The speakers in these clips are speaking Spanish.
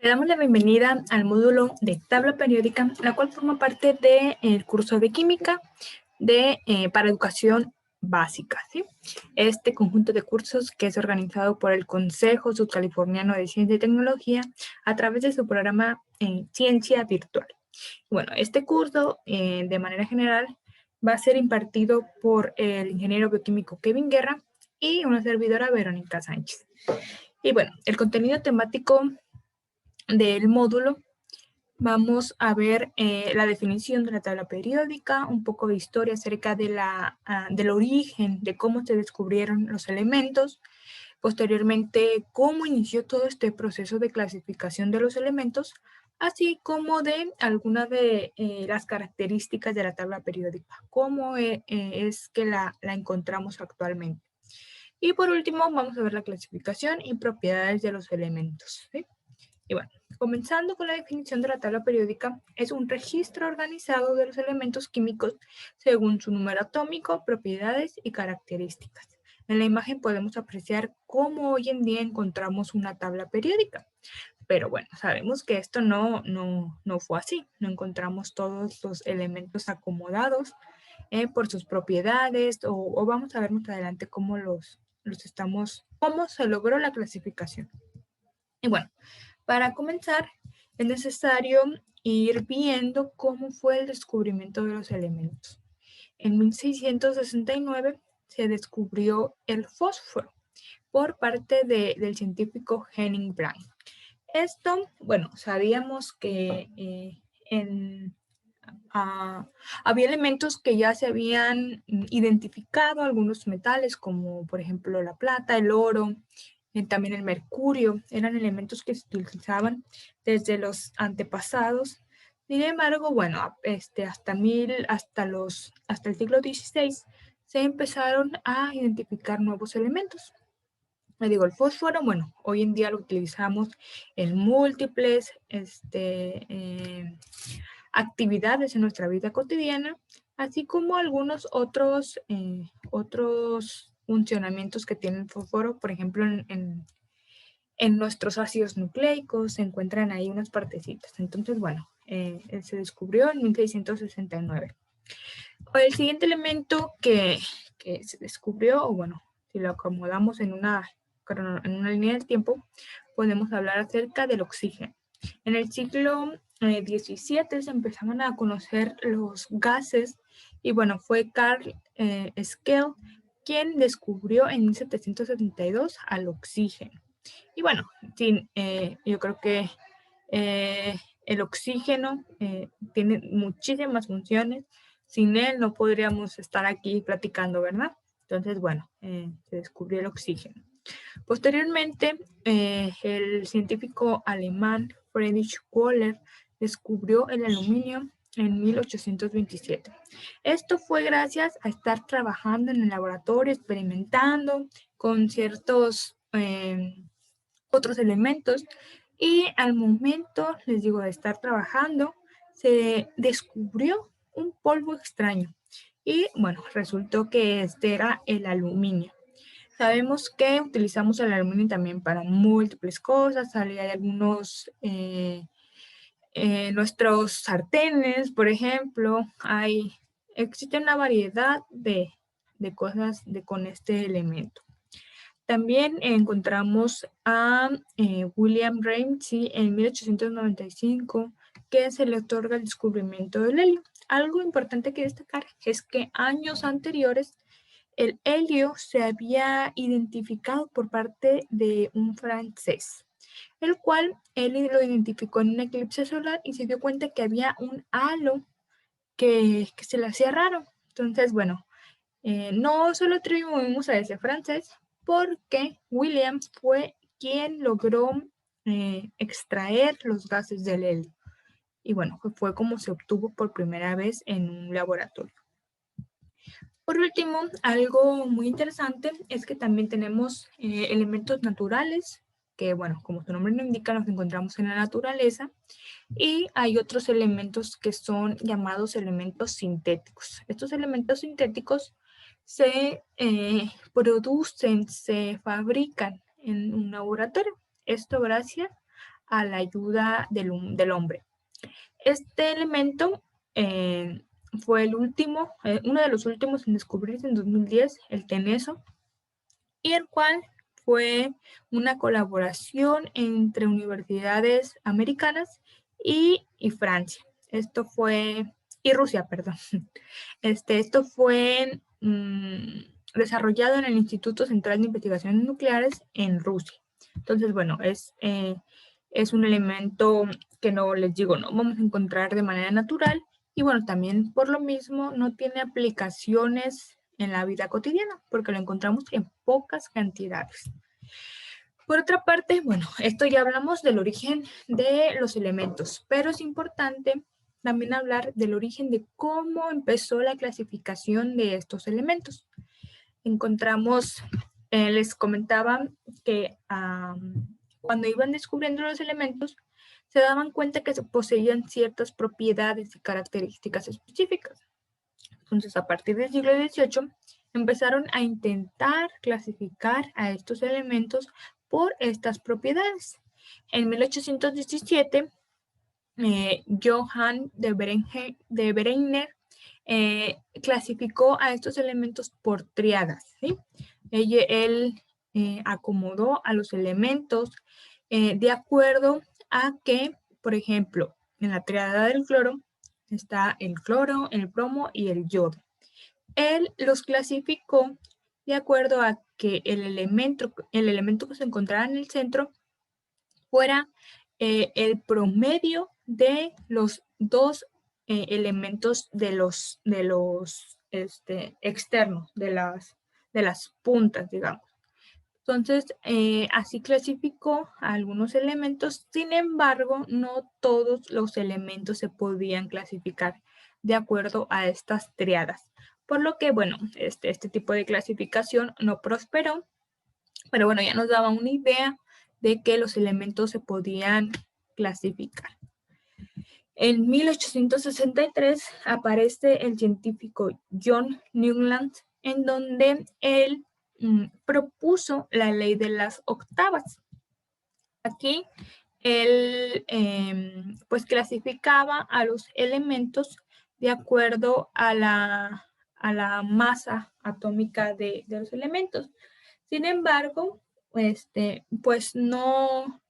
Le damos la bienvenida al módulo de tabla periódica, la cual forma parte del curso de química para educación básica, ¿sí? Este conjunto de cursos que es organizado por el Consejo Sudcaliforniano de Ciencia y Tecnología a través de su programa Ciencia Virtual. Bueno, este curso de manera general va a ser impartido por el ingeniero bioquímico Kevin Guerra y una servidora Verónica Sánchez. Y bueno, el contenido temático del módulo vamos a ver la definición de la tabla periódica, un poco de historia acerca del origen, de cómo se descubrieron los elementos, posteriormente cómo inició todo este proceso de clasificación de los elementos, así como de algunas de las características de la tabla periódica, cómo es que la encontramos actualmente. Y por último vamos a ver la clasificación y propiedades de los elementos, ¿sí? Y bueno, comenzando con la definición de la tabla periódica, es un registro organizado de los elementos químicos según su número atómico, propiedades y características. En la imagen podemos apreciar cómo hoy en día encontramos una tabla periódica. Pero bueno, sabemos que esto no fue así. No encontramos todos los elementos acomodados por sus propiedades o vamos a ver más adelante cómo cómo se logró la clasificación. Y bueno, para comenzar, es necesario ir viendo cómo fue el descubrimiento de los elementos. En 1669 se descubrió el fósforo por parte del científico Henning Brand. Esto, bueno, sabíamos que había elementos que ya se habían identificado, algunos metales como por ejemplo la plata, el oro, también el mercurio, eran elementos que se utilizaban desde los antepasados. Sin embargo, bueno, hasta el siglo XVI se empezaron a identificar nuevos elementos. Le digo, el fósforo, bueno, hoy en día lo utilizamos en múltiples actividades en nuestra vida cotidiana, así como algunos otros funcionamientos que tiene el fósforo, por ejemplo, en nuestros ácidos nucleicos se encuentran ahí unas partecitas. Entonces, bueno, se descubrió en 1669. El siguiente elemento que se descubrió, o bueno, si lo acomodamos en una línea del tiempo, podemos hablar acerca del oxígeno. En el siglo XVII se empezaron a conocer los gases y bueno, fue Carl Skell quien descubrió en 1772 al oxígeno. Y bueno, sí, yo creo que el oxígeno tiene muchísimas funciones. Sin él no podríamos estar aquí platicando, ¿verdad? Entonces, bueno, se descubrió el oxígeno. Posteriormente, el científico alemán Friedrich Wöhler descubrió el aluminio en 1827. Esto fue gracias a estar trabajando en el laboratorio, experimentando con ciertos otros elementos y al momento, les digo, de estar trabajando, se descubrió un polvo extraño y bueno, resultó que este era el aluminio. Sabemos que utilizamos el aluminio también para múltiples cosas, hay algunos, nuestros sartenes, por ejemplo, existe una variedad de cosas con este elemento. También encontramos a William Ramsay en 1895, que se le otorga el descubrimiento del helio. Algo importante que destacar es que años anteriores el helio se había identificado por parte de un francés, el cual él lo identificó en un eclipse solar y se dio cuenta que había un halo que se le hacía raro. Entonces, bueno, no solo atribuimos a ese francés, porque Williams fue quien logró extraer los gases del helio. Y bueno, fue como se obtuvo por primera vez en un laboratorio. Por último, algo muy interesante es que también tenemos elementos naturales, que bueno, como su nombre lo indica, nos encontramos en la naturaleza, y hay otros elementos que son llamados elementos sintéticos. Estos elementos sintéticos se producen, se fabrican en un laboratorio. Esto gracias a la ayuda del hombre. Este elemento fue el último, uno de los últimos en descubrirse en 2010, el teneso, y el cual fue una colaboración entre universidades americanas y Francia. Y Rusia, perdón. Esto fue desarrollado en el Instituto Central de Investigaciones Nucleares en Rusia. Entonces, bueno, es un elemento que no les digo, no vamos a encontrar de manera natural y bueno, también por lo mismo no tiene aplicaciones en la vida cotidiana porque lo encontramos en pocas cantidades. Por otra parte, bueno, esto ya hablamos del origen de los elementos, pero es importante también hablar del origen de cómo empezó la clasificación de estos elementos. Encontramos, les comentaba que cuando iban descubriendo los elementos, se daban cuenta que poseían ciertas propiedades y características específicas. Entonces, a partir del siglo XVIII, empezaron a intentar clasificar a estos elementos por estas propiedades. En 1817, Johann de Berenger clasificó a estos elementos por triadas, ¿sí? Él acomodó a los elementos de acuerdo a que, por ejemplo, en la triada del cloro está el cloro, el bromo y el yodo. Él los clasificó de acuerdo a que el elemento que se encontrara en el centro fuera el promedio de los dos elementos de los externos, de las puntas, digamos. Entonces, así clasificó a algunos elementos, sin embargo, no todos los elementos se podían clasificar de acuerdo a estas triadas. Por lo que, bueno, este tipo de clasificación no prosperó, pero bueno, ya nos daba una idea de que los elementos se podían clasificar. En 1863 aparece el científico John Newland, en donde él propuso la ley de las octavas. Aquí él pues clasificaba a los elementos de acuerdo a la masa atómica de los elementos. Sin embargo, pues no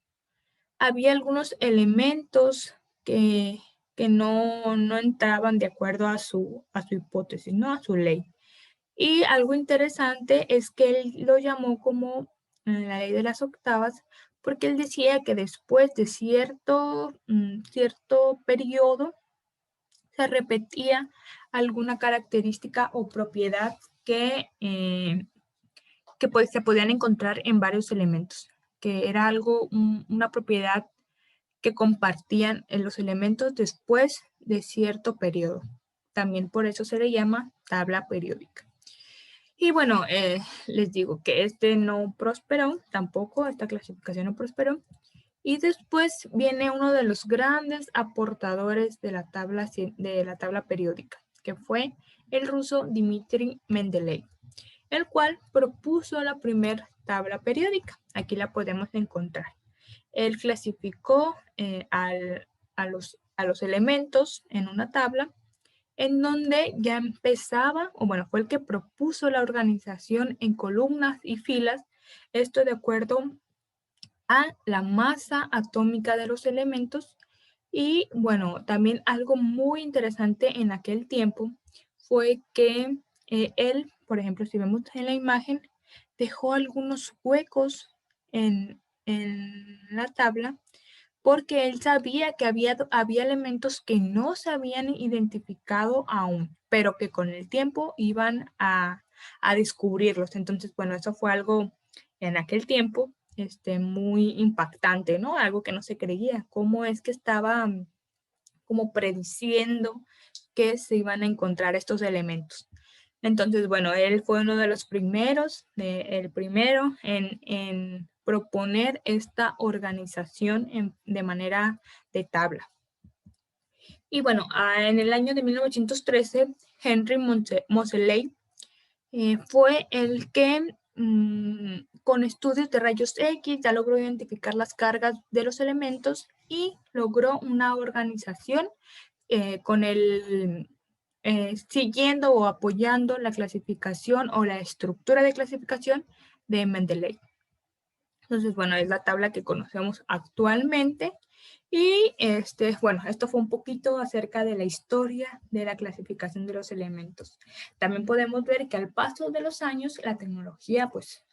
había algunos elementos que no entraban de acuerdo a su hipótesis, ¿no? A su ley. Y algo interesante es que él lo llamó como la ley de las octavas, porque él decía que después de cierto periodo se repetía alguna característica o propiedad que pues se podían encontrar en varios elementos, que era una propiedad que compartían en los elementos después de cierto periodo. También por eso se le llama tabla periódica. Y bueno, les digo que no prosperó, tampoco, esta clasificación no prosperó. Y después viene uno de los grandes aportadores de la tabla periódica, que fue el ruso Dmitri Mendeleev, el cual propuso la primera tabla periódica. Aquí la podemos encontrar. Él clasificó a los elementos en una tabla en donde ya empezaba, o bueno, fue el que propuso la organización en columnas y filas, esto de acuerdo a la masa atómica de los elementos. Y bueno, también algo muy interesante en aquel tiempo fue que él, por ejemplo, si vemos en la imagen, dejó algunos huecos en la tabla porque él sabía que había elementos que no se habían identificado aún, pero que con el tiempo iban a descubrirlos. Entonces, bueno, eso fue algo en aquel tiempo muy impactante, ¿no? Algo que no se creía. ¿Cómo es que estaba como prediciendo que se iban a encontrar estos elementos? Entonces, bueno, él fue uno de los primeros, el primero en proponer esta organización de manera de tabla. Y bueno, en el año de 1913, Henry Moseley fue el que con estudios de rayos X ya logró identificar las cargas de los elementos y logró una organización siguiendo o apoyando la clasificación o la estructura de clasificación de Mendeley. Entonces, bueno, es la tabla que conocemos actualmente. Y bueno, esto fue un poquito acerca de la historia de la clasificación de los elementos. También podemos ver que al paso de los años, la tecnología, pues,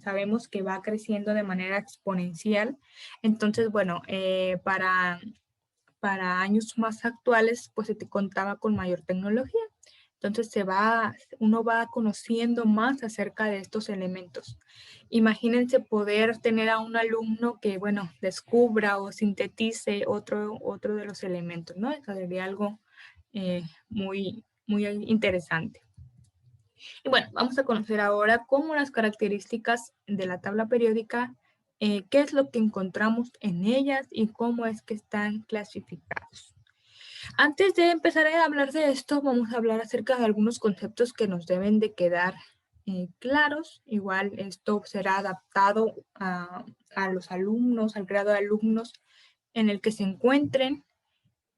sabemos que va creciendo de manera exponencial. Entonces, bueno, para años más actuales, pues se te contaba con mayor tecnología. Entonces uno va conociendo más acerca de estos elementos. Imagínense poder tener a un alumno que, bueno, descubra o sintetice otro de los elementos, ¿no? Eso sería algo muy, muy interesante. Y bueno, vamos a conocer ahora cómo las características de la tabla periódica, qué es lo que encontramos en ellas y cómo es que están clasificados. Antes de empezar a hablar de esto, vamos a hablar acerca de algunos conceptos que nos deben de quedar claros. Igual esto será adaptado a los alumnos, al grado de alumnos en el que se encuentren.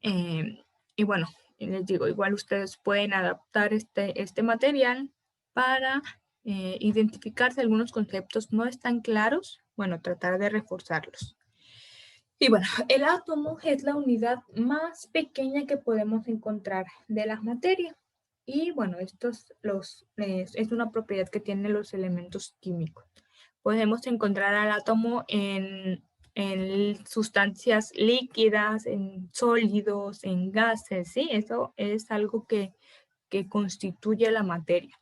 Y bueno, les digo, igual ustedes pueden adaptar este material para identificar si algunos conceptos no están claros, bueno, tratar de reforzarlos. Y bueno, el átomo es la unidad más pequeña que podemos encontrar de la materia. Y bueno, es una propiedad que tienen los elementos químicos. Podemos encontrar al átomo en sustancias líquidas, en sólidos, en gases, ¿sí? Eso es algo que constituye la materia.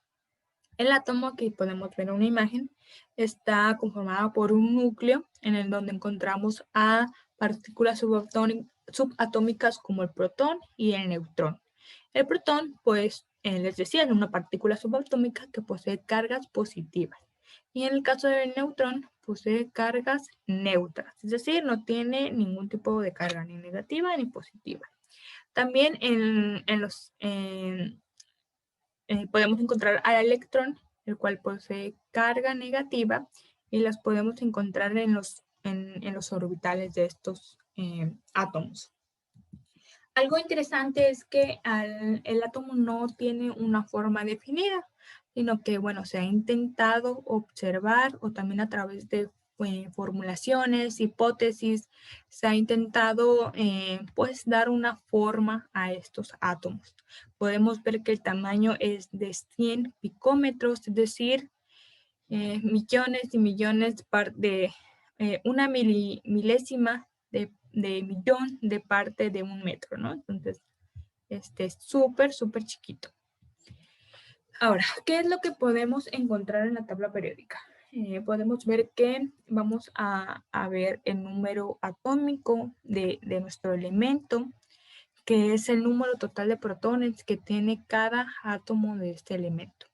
El átomo, aquí podemos ver una imagen, está conformado por un núcleo en el donde encontramos a partículas subatómicas como el protón y el neutrón. El protón, pues, les decía, es una partícula subatómica que posee cargas positivas. Y en el caso del neutrón, posee cargas neutras, es decir, no tiene ningún tipo de carga ni negativa ni positiva. También podemos encontrar al electrón, el cual posee carga negativa, y las podemos encontrar en los orbitales de estos átomos. Algo interesante es que el átomo no tiene una forma definida, sino que, bueno, se ha intentado observar o también a través de formulaciones, hipótesis, se ha intentado pues dar una forma a estos átomos. Podemos ver que el tamaño es de 100 picómetros, es decir, millones y millones de una milésima de millón de parte de un metro, ¿no? Entonces, es súper, súper chiquito. Ahora, ¿qué es lo que podemos encontrar en la tabla periódica? Podemos ver que vamos a ver el número atómico de nuestro elemento, que es el número total de protones que tiene cada átomo de este elemento.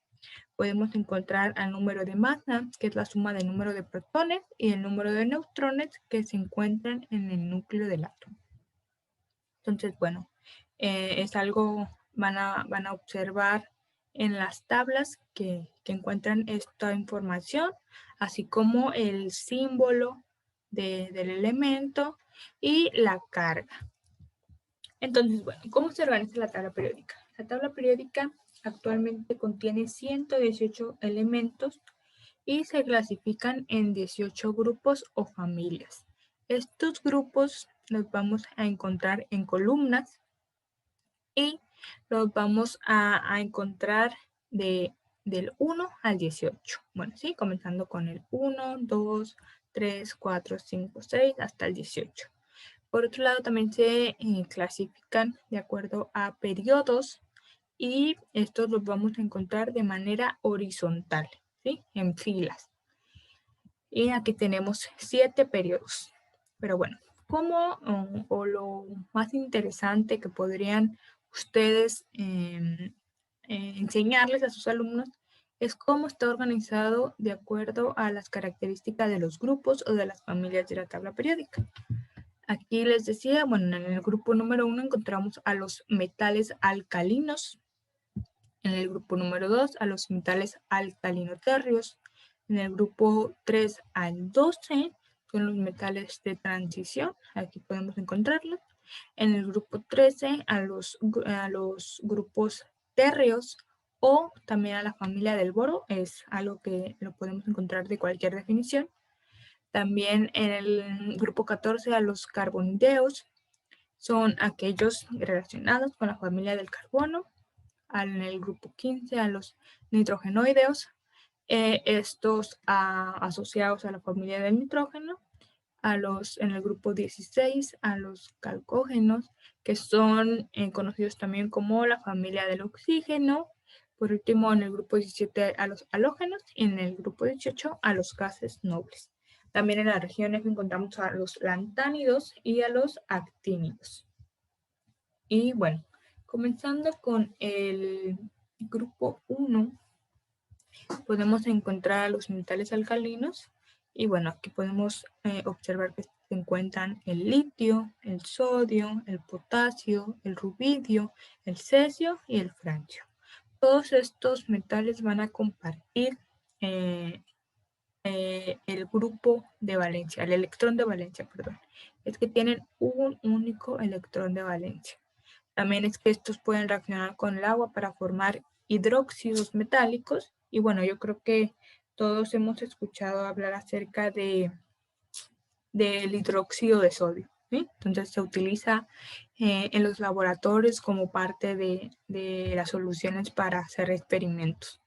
Podemos encontrar el número de masa, que es la suma del número de protones, y el número de neutrones que se encuentran en el núcleo del átomo. Entonces, bueno, es algo, van a observar en las tablas que encuentran esta información, así como el símbolo del elemento y la carga. Entonces, bueno, ¿cómo se organiza la tabla periódica? La tabla periódica actualmente contiene 118 elementos y se clasifican en 18 grupos o familias. Estos grupos los vamos a encontrar en columnas y los vamos a encontrar del 1 al 18. Bueno, sí, comenzando con el 1, 2, 3, 4, 5, 6, hasta el 18. Por otro lado, también se clasifican de acuerdo a periodos y estos los vamos a encontrar de manera horizontal, ¿sí? En filas. Y aquí tenemos 7 periodos. Pero bueno, ¿cómo o lo más interesante que podrían ustedes enseñarles a sus alumnos es cómo está organizado de acuerdo a las características de los grupos o de las familias de la tabla periódica? Aquí les decía, bueno, en el grupo número 1 encontramos a los metales alcalinos, en el grupo número 2 a los metales alcalinoterrios, En el grupo 3 al 12 son los metales de transición, aquí podemos encontrarlos. En el grupo 13 a los grupos térreos o también a la familia del boro, es algo que lo podemos encontrar de cualquier definición. También en el grupo 14 a los carbonideos, son aquellos relacionados con la familia del carbono. En el grupo 15 a los nitrogenoideos, estos asociados a la familia del nitrógeno. En el grupo 16 a los calcógenos, que son conocidos también como la familia del oxígeno. Por último, en el grupo 17 a los halógenos y en el grupo 18 a los gases nobles. También en las regiones encontramos a los lantánidos y a los actínidos. Y bueno, comenzando con el grupo 1, podemos encontrar a los metales alcalinos. Y bueno, aquí podemos observar que se encuentran el litio, el sodio, el potasio, el rubidio, el cesio y el francio. Todos estos metales van a compartir el grupo de valencia, el electrón de valencia, perdón. Es que tienen un único electrón de valencia. También es que estos pueden reaccionar con el agua para formar hidróxidos metálicos. Y bueno, yo creo que todos hemos escuchado hablar acerca del hidróxido de sodio, ¿sí? Entonces se utiliza en los laboratorios como parte de las soluciones para hacer experimentos.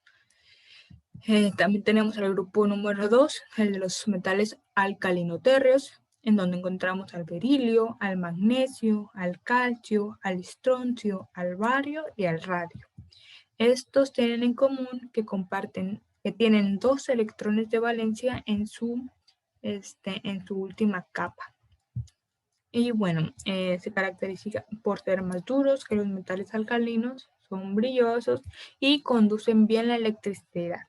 También tenemos el grupo número 2, el de los metales alcalinotérreos, en donde encontramos al berilio, al magnesio, al calcio, al estroncio, al bario y al radio. Estos tienen en común que tienen 2 electrones de valencia en su última capa. Y bueno, se caracteriza por ser más duros que los metales alcalinos, son brillosos y conducen bien la electricidad.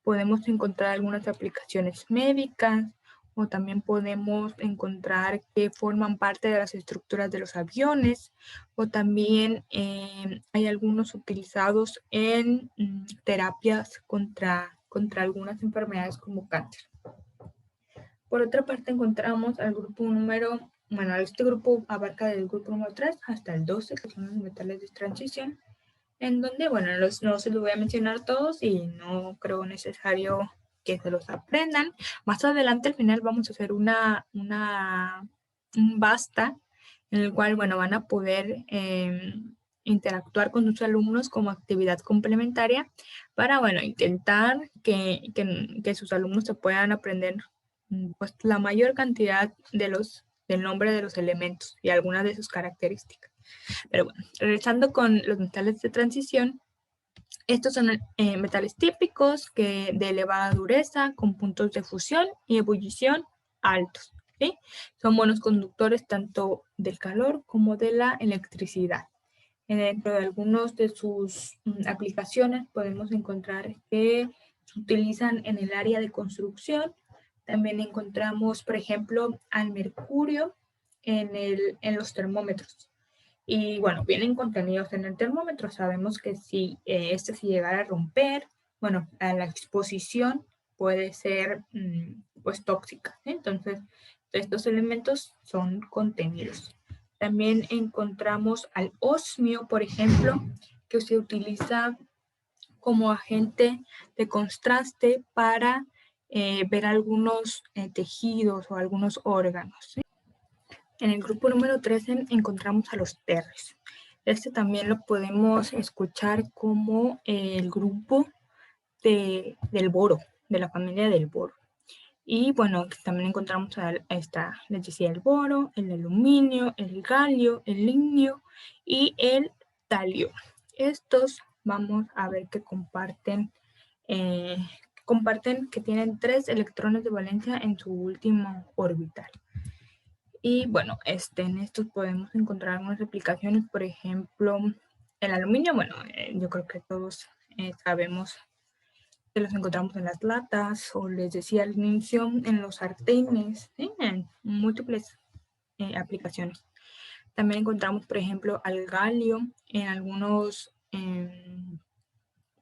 Podemos encontrar algunas aplicaciones médicas o también podemos encontrar que forman parte de las estructuras de los aviones o también hay algunos utilizados en terapias contra algunas enfermedades como cáncer. Por otra parte encontramos al grupo este grupo abarca del grupo número 3 hasta el 12, que son los metales de transición, en donde, bueno, no se los voy a mencionar todos y no creo necesario que se los aprendan. Más adelante, al final, vamos a hacer un basta en el cual, bueno, van a poder interactuar con sus alumnos como actividad complementaria para, bueno, intentar que sus alumnos se puedan aprender pues la mayor cantidad del nombre de los elementos y algunas de sus características. Pero bueno, regresando con los metales de transición, estos son metales típicos de elevada dureza, con puntos de fusión y ebullición altos. ¿Sí? Son buenos conductores tanto del calor como de la electricidad. Dentro de algunas de sus aplicaciones podemos encontrar que se utilizan en el área de construcción. También encontramos, por ejemplo, al mercurio en los termómetros. Y bueno, vienen contenidos en el termómetro. Sabemos que si este se llegara a romper, bueno, a la exposición puede ser pues tóxica, ¿sí? Entonces, estos elementos son contenidos. También encontramos al osmio, por ejemplo, que se utiliza como agente de contraste para ver algunos tejidos o algunos órganos, ¿sí? En el grupo número 13 encontramos a los terres. Este también lo podemos escuchar como el grupo del boro, de la familia del boro. Y bueno, también encontramos les decía, el boro, el aluminio, el galio, el lignio y el talio. Estos vamos a ver que comparten que tienen 3 electrones de valencia en su último orbital. Y bueno, en estos podemos encontrar algunas aplicaciones, por ejemplo, el aluminio, bueno, yo creo que todos sabemos que los encontramos en las latas, o les decía al inicio, en los sartenes, ¿sí? En múltiples aplicaciones. También encontramos, por ejemplo, al galio en algunos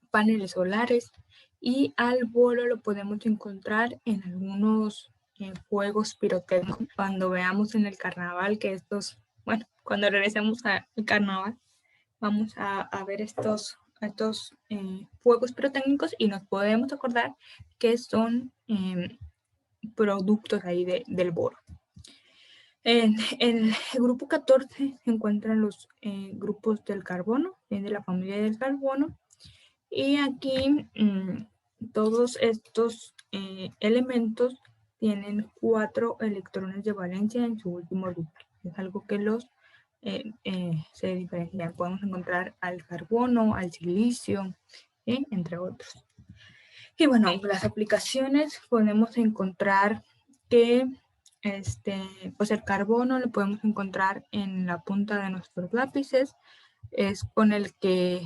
paneles solares Y al boro lo podemos encontrar en algunos juegos pirotécnicos. Cuando veamos en el carnaval que estos, bueno, cuando regresemos al carnaval, vamos a ver estos fuegos pirotécnicos y nos podemos acordar que son productos ahí del boro. En el grupo 14 se encuentran los grupos del carbono, de la familia del carbono, y aquí todos estos elementos tienen 4 electrones de valencia en su último orbital. Es algo que los se diferencian. Podemos encontrar al carbono, al silicio, entre otros. Y bueno, las aplicaciones podemos encontrar que pues el carbono lo podemos encontrar en la punta de nuestros lápices, es con el que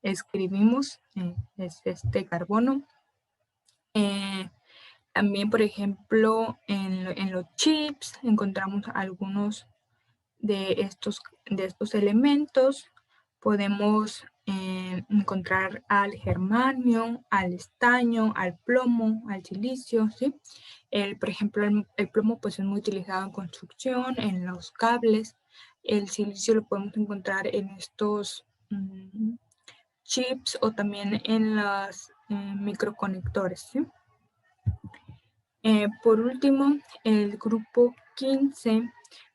escribimos, es este carbono. También, por ejemplo, en los chips encontramos algunos de estos elementos. Podemos encontrar al germanio, al estaño, al plomo, al silicio, ¿sí? Por ejemplo, el plomo pues es muy utilizado en construcción, en los cables. El silicio lo podemos encontrar en estos chips o también en los microconectores, ¿sí? Por último, el grupo 15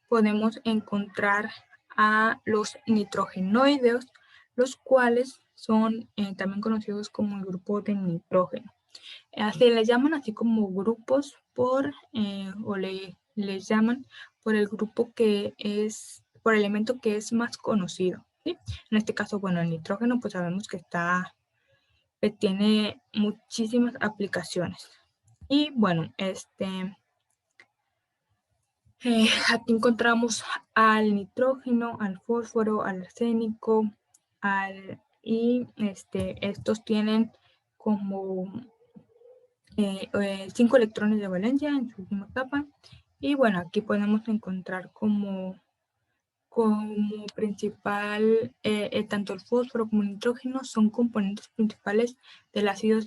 podemos encontrar a los nitrogenoides, los cuales son también conocidos como el grupo de nitrógeno. Se les llaman así como grupos por, o les llaman por el grupo que es, por el elemento que es más conocido, ¿sí? En este caso, bueno, el nitrógeno pues sabemos que tiene muchísimas aplicaciones. Y bueno, aquí encontramos al nitrógeno, al fósforo, al arsénico, y estos tienen como 5 electrones de valencia en su última capa. Y bueno, aquí podemos encontrar como principal, tanto el fósforo como el nitrógeno son componentes principales del ácido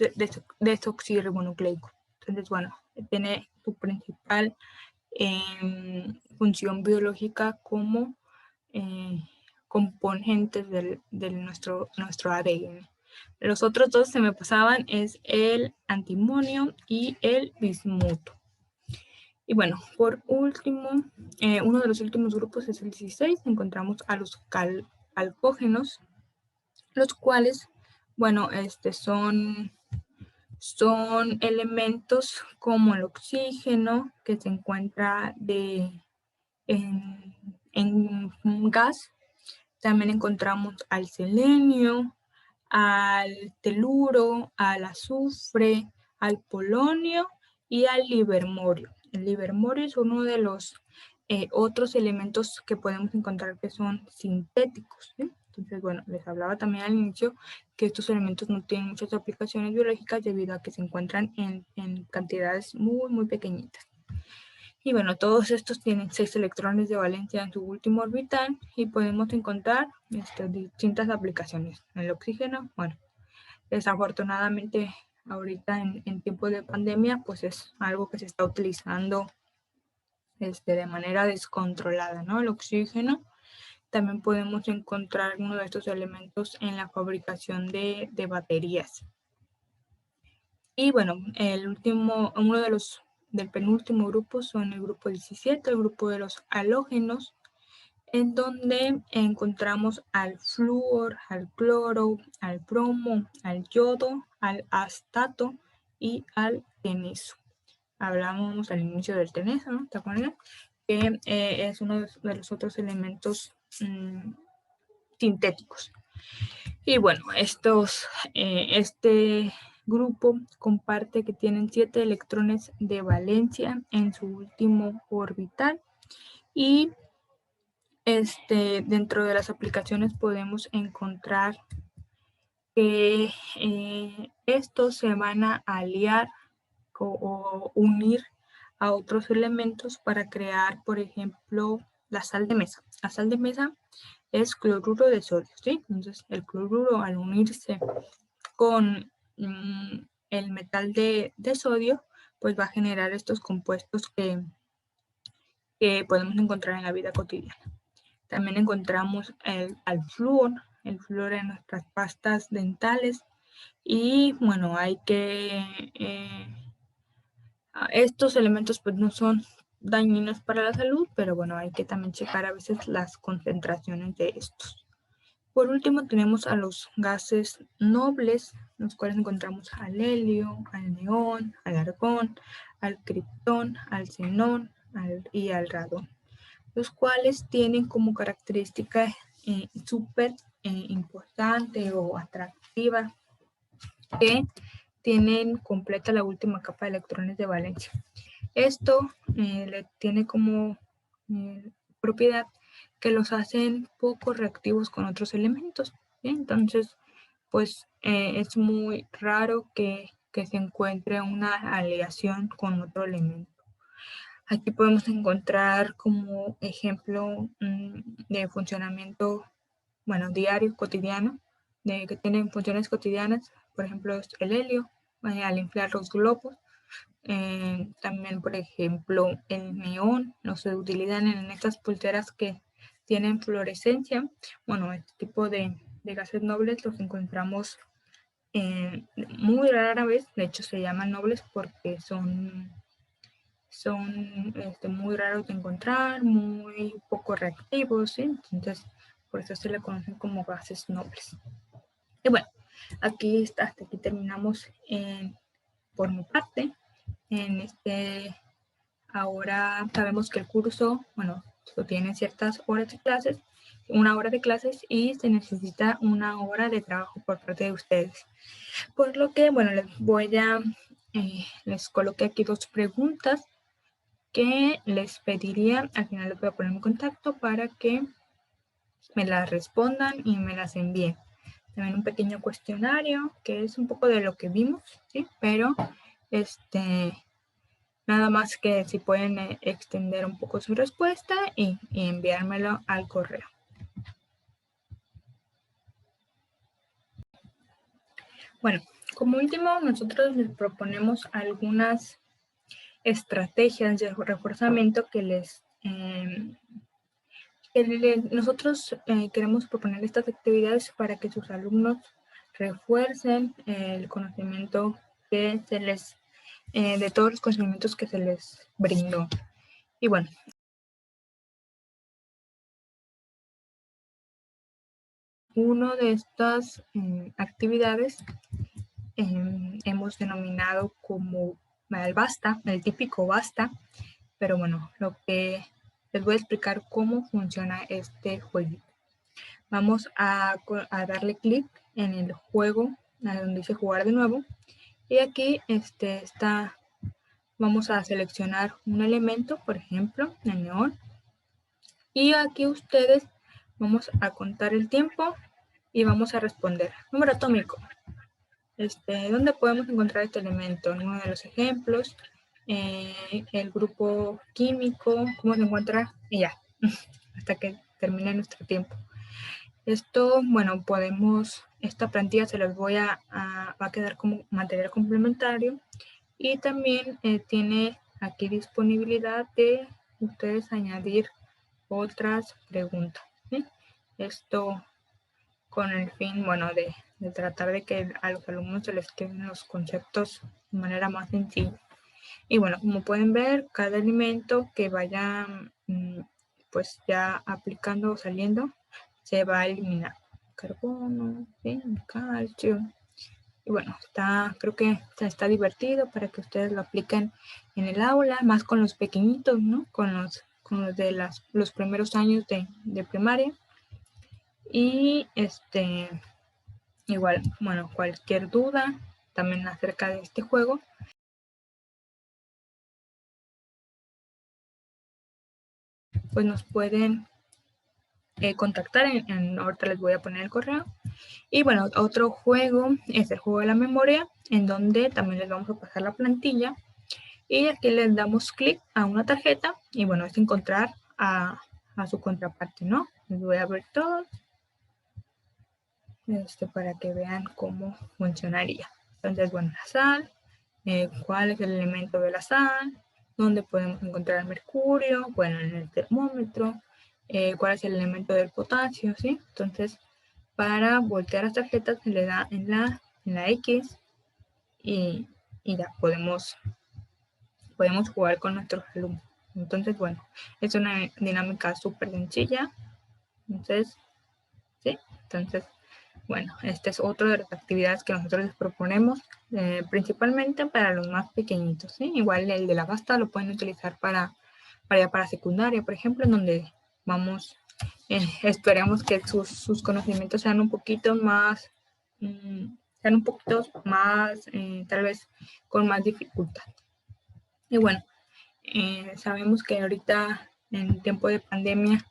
desoxirribonucleico. Entonces, bueno, tiene su principal función biológica como componentes de nuestro ADN. Los otros dos se me pasaban, es el antimonio y el bismuto. Y bueno, por último, uno de los últimos grupos es el 16, encontramos a los alcógenos, los cuales, bueno, son elementos como el oxígeno, que se encuentra en gas. También encontramos al selenio, al teluro, al azufre, al polonio y al livermorio. El livermorio es uno de los otros elementos que podemos encontrar que son sintéticos, ¿sí? Entonces, bueno, les hablaba también al inicio que estos elementos no tienen muchas aplicaciones biológicas debido a que se encuentran en cantidades muy, muy pequeñitas. Y bueno, todos estos tienen 6 electrones de valencia en su último orbital y podemos encontrar distintas aplicaciones. El oxígeno, bueno, desafortunadamente ahorita en tiempo de pandemia, pues es algo que se está utilizando de manera descontrolada, ¿no? El oxígeno. También podemos encontrar uno de estos elementos en la fabricación de baterías. Y bueno, uno del penúltimo grupo son el grupo 17, el grupo de los halógenos, en donde encontramos al flúor, al cloro, al bromo, al yodo, al astato y al teneso. Hablamos al inicio del teneso, ¿no? ¿Te acuerdas? Que es uno de los otros elementos sintéticos. Y bueno, este grupo comparte que tienen 7 electrones de valencia en su último orbital y dentro de las aplicaciones podemos encontrar que estos se van a aliar o unir a otros elementos para crear, por ejemplo, la sal de mesa. La sal de mesa es cloruro de sodio, ¿sí? Entonces, el cloruro al unirse con el metal de sodio, pues va a generar estos compuestos que podemos encontrar en la vida cotidiana. También encontramos el flúor en nuestras pastas dentales. Y bueno, hay que... estos elementos pues no son dañinos para la salud, pero bueno, hay que también checar a veces las concentraciones de estos. Por último tenemos a los gases nobles, los cuales encontramos al helio, al neón, al argón, al criptón, al xenón y al radón, los cuales tienen como característica súper importante o atractiva que tienen completa la última capa de electrones de valencia. Esto le tiene como propiedad que los hacen poco reactivos con otros elementos, ¿sí? Entonces, pues es muy raro que se encuentre una aleación con otro elemento. Aquí podemos encontrar como ejemplo de funcionamiento, bueno, diario, cotidiano, de que tienen funciones cotidianas, por ejemplo, el helio, al inflar los globos. También, por ejemplo, el neón, lo se utilizan en estas pulseras que tienen fluorescencia. Bueno, este tipo de gases nobles los encontramos muy rara vez, de hecho se llaman nobles porque son muy raros de encontrar, muy poco reactivos, ¿sí? Entonces por eso se le conocen como gases nobles. Y bueno, hasta aquí terminamos por mi parte. Ahora sabemos que el curso, bueno, tiene ciertas horas de clases, una hora de clases y se necesita una hora de trabajo por parte de ustedes. Por lo que, bueno, les coloqué aquí 2 preguntas que les pediría, al final les voy a poner en contacto para que me las respondan y me las envíen. También un pequeño cuestionario que es un poco de lo que vimos, ¿sí? Pero nada más que si pueden extender un poco su respuesta y enviármelo al correo. Bueno, como último, nosotros les proponemos algunas estrategias de reforzamiento que nosotros queremos proponer estas actividades para que sus alumnos refuercen el conocimiento que de todos los conocimientos que se les brindó. Y bueno, una de estas actividades hemos denominado como el basta, el típico basta, pero bueno, lo que les voy a explicar cómo funciona este jueguito. Vamos a darle clic en el juego, donde dice jugar de nuevo, y aquí vamos a seleccionar un elemento, por ejemplo, el neón, y aquí ustedes vamos a contar el tiempo y vamos a responder. Número atómico. ¿Dónde podemos encontrar este elemento? En uno de los ejemplos, el grupo químico, cómo se encuentra, y ya, hasta que termine nuestro tiempo. Esto, bueno, esta plantilla se las va a quedar como material complementario y también tiene aquí disponibilidad de ustedes añadir otras preguntas, ¿sí? Esto con el fin, bueno, de tratar de que a los alumnos se les queden los conceptos de manera más sencilla. Y bueno, como pueden ver, cada elemento que vaya pues ya aplicando o saliendo, se va a eliminar. Carbono, ¿sí? Calcio. Y bueno, creo que está divertido para que ustedes lo apliquen en el aula, más con los pequeñitos, ¿no? Con los de los primeros años de primaria. Y igual, bueno, cualquier duda también acerca de este juego, pues nos pueden contactar. Ahorita les voy a poner el correo. Y bueno, otro juego es el juego de la memoria, en donde también les vamos a pasar la plantilla. Y aquí les damos clic a una tarjeta y bueno, es encontrar a su contraparte, ¿no? Les voy a abrir todo para que vean cómo funcionaría. Entonces, bueno, la sal, cuál es el elemento de la sal, dónde podemos encontrar el mercurio, bueno, en el termómetro, cuál es el elemento del potasio, ¿sí? Entonces, para voltear las tarjetas se le da en la X y ya podemos jugar con nuestros alumnos. Entonces, bueno, es una dinámica súper sencilla. Entonces, ¿sí? Entonces, bueno, esta es otra de las actividades que nosotros les proponemos, principalmente para los más pequeñitos, ¿sí? Igual el de la basta lo pueden utilizar para secundaria, por ejemplo, en donde vamos, esperamos que sus conocimientos sean un poquito más, tal vez con más dificultad. Y bueno, sabemos que ahorita en tiempo de pandemia,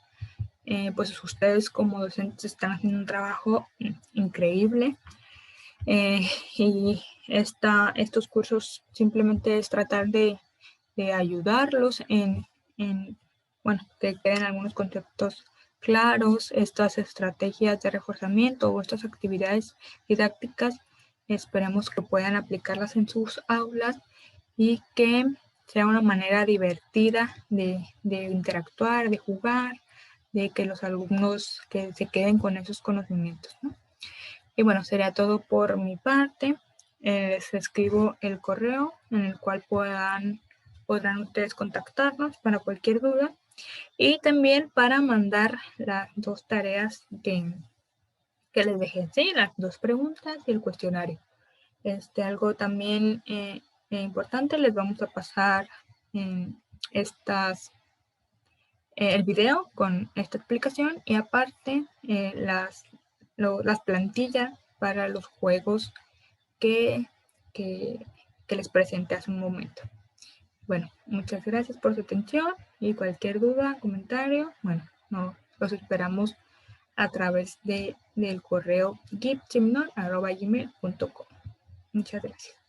pues ustedes como docentes están haciendo un trabajo increíble, y estos cursos simplemente es tratar de ayudarlos bueno, que queden algunos conceptos claros, estas estrategias de reforzamiento o estas actividades didácticas, esperemos que puedan aplicarlas en sus aulas y que sea una manera divertida de interactuar, de jugar, de que los alumnos que se queden con esos conocimientos, ¿no? Y bueno, sería todo por mi parte. Les escribo el correo en el cual podrán ustedes contactarnos para cualquier duda y también para mandar las 2 tareas que les dejé, ¿sí? Las 2 preguntas y el cuestionario. Algo también importante, les vamos a pasar el video con esta explicación y aparte las plantillas para los juegos que les presenté hace un momento. Bueno, muchas gracias por su atención y cualquier duda, comentario, bueno, los esperamos a través del correo gipsymnon@gmail.com. Muchas gracias.